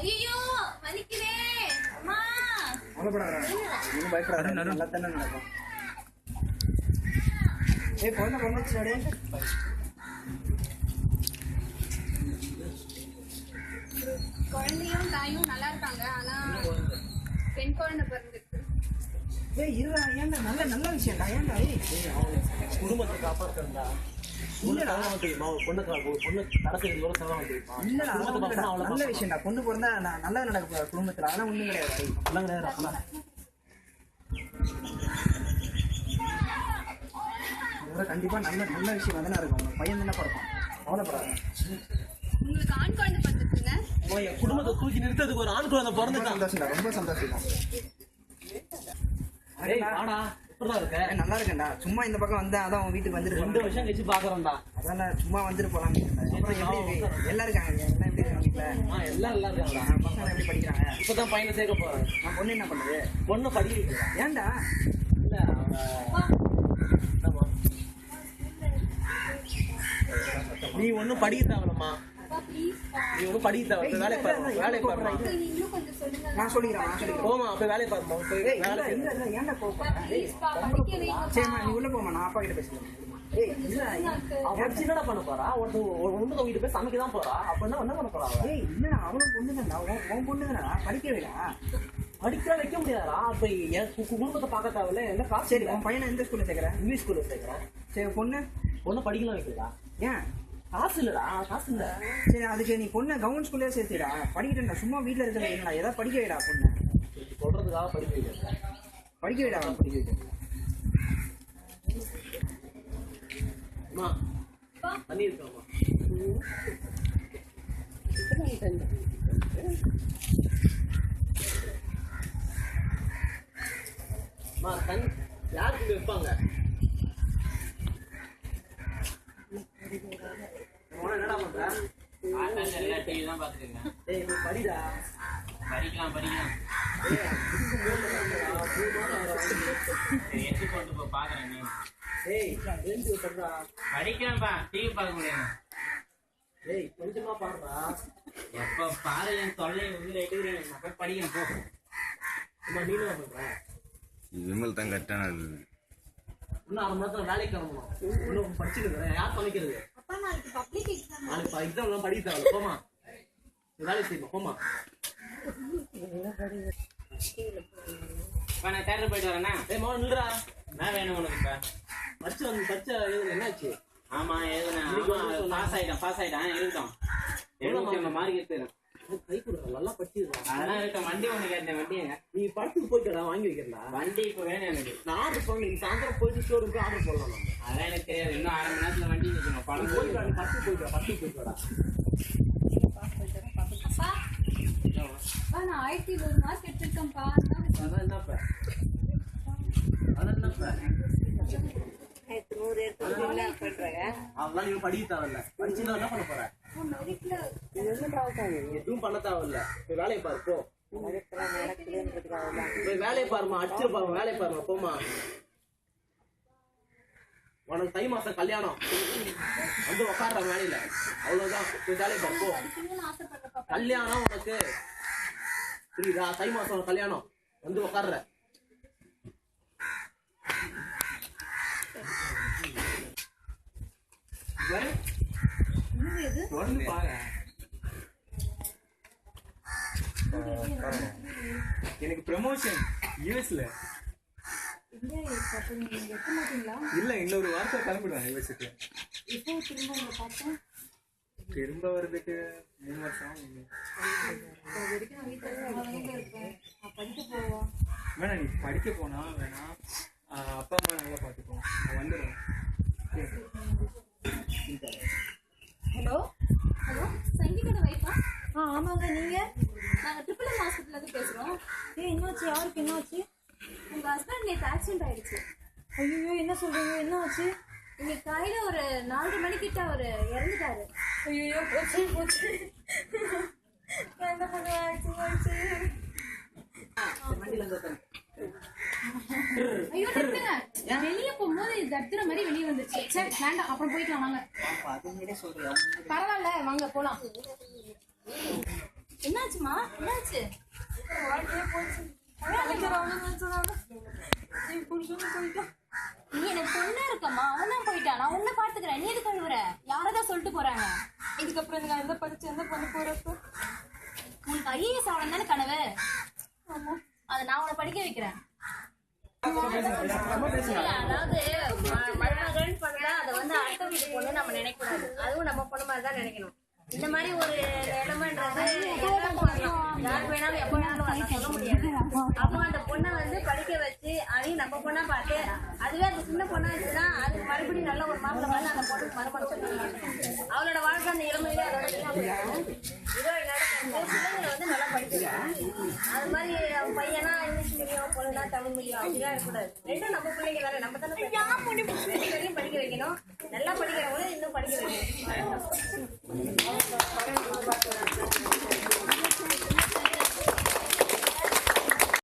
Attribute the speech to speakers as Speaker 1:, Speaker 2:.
Speaker 1: ஐயோ வலிக்குதே அம்மா.
Speaker 2: கவலைப்படாத, நீ பயப்படாத, நல்லா தானே நடக்கும். குழந்தை பிறந்துச்சுடே.
Speaker 1: குழந்தையும் தாயும் நல்லா இருக்காங்க. ஆனா பெண் குழந்தை பிறந்துருக்கு.
Speaker 2: இருடா, ஏன்டா நல்ல நல்ல விஷயம்டா. ஏன்டா
Speaker 3: குடும்பத்தை காப்பாற்றுறா
Speaker 2: நல்ல விஷயம்டா. பொண்ணு பிறந்தா நல்லா நடக்க போற குடும்பத்துல. அதெல்லாம் ஒண்ணும் கிடையாது. கண்டிப்பா நல்ல நல்ல விஷயம் தானே இருக்கும். உங்க பையன் தானே பிறக்கும். கவலைப்படாத.
Speaker 1: உங்களுக்கு ஆண் குழந்தை பிறந்துருக்குங்க.
Speaker 3: குடும்பத்தை தூக்கி நிறுத்ததுக்கு ஒரு ஆண் குழந்தை பிறந்துட்டா.
Speaker 2: சந்தோஷம்டா, ரொம்ப சந்தோஷம். நல்லா இருக்கேன்டா. சும்மா இந்த பக்கம் வந்தா அதான் உன் வீட்டுக்கு வந்துட்டு
Speaker 3: 2 வருஷம் கழிச்சு பாக்குறோம்டா.
Speaker 2: அதான் சும்மா வந்துட்டு போலாம். எல்லாம் இருக்காங்க. எல்லாம் எப்படி இருக்காங்க வீட்டுல?
Speaker 3: எல்லாம் நல்லா இருக்காங்க.
Speaker 2: பசங்க எப்படி படிக்கிறாங்க?
Speaker 3: இப்பதான் பையனை சேர்க்க போறேன்.
Speaker 2: நான் பொண்ணு என்ன பண்ணுது?
Speaker 3: பொண்ணு படிக்க.
Speaker 2: ஏன்டா?
Speaker 3: இல்ல நீ ஒன்னும் படிக்க தேவலம்மா. நீ ஒன்னும் படிக்க தேவை. வேலை பாரு, வேலை பாருமா.
Speaker 2: நான் சொல்லிக்கிறேன்.
Speaker 3: போமா, அப்ப வேலை பாருமா.
Speaker 2: ஏன்டா போறேன்? சரிம்மா, நீ உள்ள போமா. நான் அப்பா கிட்ட பேசுறேன்.
Speaker 3: என்னடா பண்ண போறா? ஒண்ணு வீட்டு போய் சமைக்க தான் போறா. அப்ப என்ன பண்ண போறா?
Speaker 2: இல்ல, அவனும் பொண்ணுங்கடா. உன் பொண்ணுங்கடா. படிக்க வைடா.
Speaker 3: படிக்க வைக்க முடியாதா? அப்ப என் குடும்பத்தை பார்க்க தேவையில்ல. என்ன காசு?
Speaker 2: சரி, உன் பையனை எந்த ஸ்கூல்ல சேர்க்கிறேன்?
Speaker 3: இங்கிலீஷ் ஸ்கூல்ல சேர்க்கிறேன்.
Speaker 2: சரி, பொண்ணு
Speaker 3: படிக்கலாம் வைக்கிறா.
Speaker 2: ஏன்?
Speaker 3: காசு இல்லடா, காசு இல்ல.
Speaker 2: சரி, அதுக்கு நீ பொண்ணை கவர்மெண்ட் ஸ்கூல்லே சேர்த்துடா. படிக்கிட்டா. சும்மா வீட்டுல இருக்கிற என்னடா, ஏதாவது படிக்க வைடா. பொண்ணு
Speaker 3: சொல்றதுக்காக படிக்க வைக்கிறேன்.
Speaker 2: படிக்க வைடா. படிக்க வைக்க
Speaker 3: தண்ணி இருக்காமா? தண்ணி யாருக்கு வைப்பாங்க? என்னடா பண்ற?
Speaker 4: டிவி தான் பாத்துருக்கேன்.
Speaker 3: நீ படிடா.
Speaker 4: படிக்கலாம் எடுத்து கொண்டு போ பாக்குறேன். படிக்கலாம்ப்பா, டிவி பார்க்க முடியும்.
Speaker 3: கொஞ்சமா பாடுறா.
Speaker 4: எப்ப பாரு என் தொல்லை உள்ள எடுக்கிறேன். போய் படிக்கணும் போ.
Speaker 3: நீனும் பண்ற
Speaker 5: விமல் தான் கரெக்டான
Speaker 3: இன்னும் 1/2 மணி நேரத்துல வேலைக்கு கிளம்பணும். இன்னும் படிச்சுருக்கேன். யார் சமைக்கிறது? நாளைக்கு எக்ஸாம் எல்லாம் படிக்க தேவை. போமா, வேலைக்கு செய்யுமா. போமா.
Speaker 4: நான் தேட்டர் போயிட்டு வரேன்னா.
Speaker 3: மோகன் நில்றா.
Speaker 4: என்ன வேணும் உனக்கு? இப்ப
Speaker 3: படிச்ச என்னாச்சு?
Speaker 4: ஆமா எழுதுனேன். பாஸ் ஆயிட்டான். இருக்கட்டும். 75 மார்க் எடுத்துறேன்.
Speaker 3: கை கொடுக்க நல்லா படிச்சிருக்கான்.
Speaker 4: அதெல்லாம் இருக்கட்டும். வண்டி ஒண்ணு கேட்டேன். வண்டிங்க
Speaker 3: நீ படத்துக்கு போய்க்கடா, வாங்கி வைக்கிறா.
Speaker 4: வண்டி இப்ப வேணும் எனக்கு.
Speaker 3: நான் ஆர்டர் பண்ணி சாயந்தரம் போயிட்டு ஷோரூம் போய் ஆர்டர் பண்ணலாம்.
Speaker 4: அதெல்லாம் எனக்கு தெரியாது. இன்னும் 1/2 மணி நேரத்துல வண்டி நிற்கணும். படம்
Speaker 3: போய்க்கா. நீ படத்துக்கு போய்க்கடா.
Speaker 1: நான் 1100 மார்க் எடுத்திருக்கேன்ப்பா.
Speaker 3: அதான் என்னப்ப அதெல்லாம் நீங்க படிக்க தேவையில்ல. படிச்சுதான் என்ன பண்ண போற? எதுவும் பண்ண தேவையில்ல. போய் வேலையை பாரு. போ, போய் வேலையை பாருமா. அடிச்சிரு பாருமா. வேலையை பாருமா. போமா. உனக்கு தை மாசம் கல்யாணம் வந்து உக்காடுற வேலையில. அவ்வளவுதான். போய் வேலையை பாரு. போ. கல்யாணம் உனக்கு புரியுதா? தை மாசம் கல்யாணம் வந்து உக்காடுற.
Speaker 2: எனக்கு ப்ரமோஷன் யூஎஸ்ல. இல்ல, இன்னொரு வாரத்தை கிளம்பிடுவேன் யூஎஸ்க்கு. திரும்ப வர்றதுக்கு 3 வருஷம் வேணா. நீ படிக்க போனா வேணா. அப்பா அம்மா நல்லா பார்த்துக்கோ. நான் வந்துடுவேன்.
Speaker 1: ஹலோ சங்கீதோட வைஃபா? ஆமாங்க. நீங்க? நாங்க ட்ரிபிள் ஹாஸ்பிட்டல்ல இருந்து பேசுறோம். என்னாச்சு? யாருக்கு என்னாச்சு? உங்க ஹஸ்பண்ட் நேற்று ஆக்சிடென்ட் ஆயிடுச்சு. ஐயோ, என்ன சொல்றீங்க? என்ன ஆச்சு? இன்னைக்கு காலையில ஒரு 4 மணிக்கிட்ட அவரு இறந்துட்டாரு. ஐயோ, போச்சு. என்ன பண்ணுவேன்? ஐயோ, வெளியே போகும்போது தத்துற மாதிரி வெளியே வந்துச்சு. சரி, வேண்டாம், அப்புறம் போயிக்கலாம். வாங்க. பரவாயில்ல, வாங்க போலாம். என்னாச்சுமா? என்னாச்சு? நீ எனக்கு பொண்ணா இருக்கம்மா, அவன் தான் போயிட்டான். நான் உன்னை பாத்துக்கிறேன். நீ எதுக்கு அழுவுற? யாரதான் சொல்லிட்டு போறாங்க?
Speaker 6: இதுக்கப்புறம் நான் எந்த படிச்சு எந்த பண்ண போறப்ப
Speaker 1: உனக்கு ஐஏஎஸ் ஆகணும் தானே கனவு? அதை நான் உன்னை படிக்க வைக்கிறேன்.
Speaker 7: அதாவது மருமகன் பண்ணா அதை வந்து அடுத்த வீட்டு பொண்ணு நம்ம நினைக்க கூடாது. அதுவும் நம்ம பொண்ணு மாதிரி தான் நினைக்கணும். இந்த மாதிரி ஒரு நிலைமைன்றது எல்லாரும் வரலாம். யார் வேணாலும் எப்ப வேணாலும் வரலாம், சொல்ல முடியாது. அப்போ அந்த பொண்ணை வந்து படிக்க வச்சு அதையும் நம்ம பொண்ணா பார்த்து, அதுவே அந்த சின்ன பொண்ணா இருந்துச்சுன்னா அதுக்கு மறுபடியும் நல்ல ஒரு மாப்பிள்ளை வந்து அந்த பொண்ணுக்கு மறுமணம் சொல்லணும். அவளோட வாழ்க்கை அந்த இளமையிலே அதோட இதோ என்னோட பிள்ளைங்களை வந்து நல்லா படிக்கணும். அது மாதிரி அவன் பையனா இங்கிலீஷ் மீடியம், பொண்ணுனா தமிழ் மீடியம் அப்படிலாம் இருக்கக்கூடாது. ரெண்டும் நம்ம பிள்ளைங்க தானே, நம்ம தானே படிக்க வைக்கணும். நல்லா படிக்கிறவங்களும் இன்னும் படிக்க வைக்கணும்.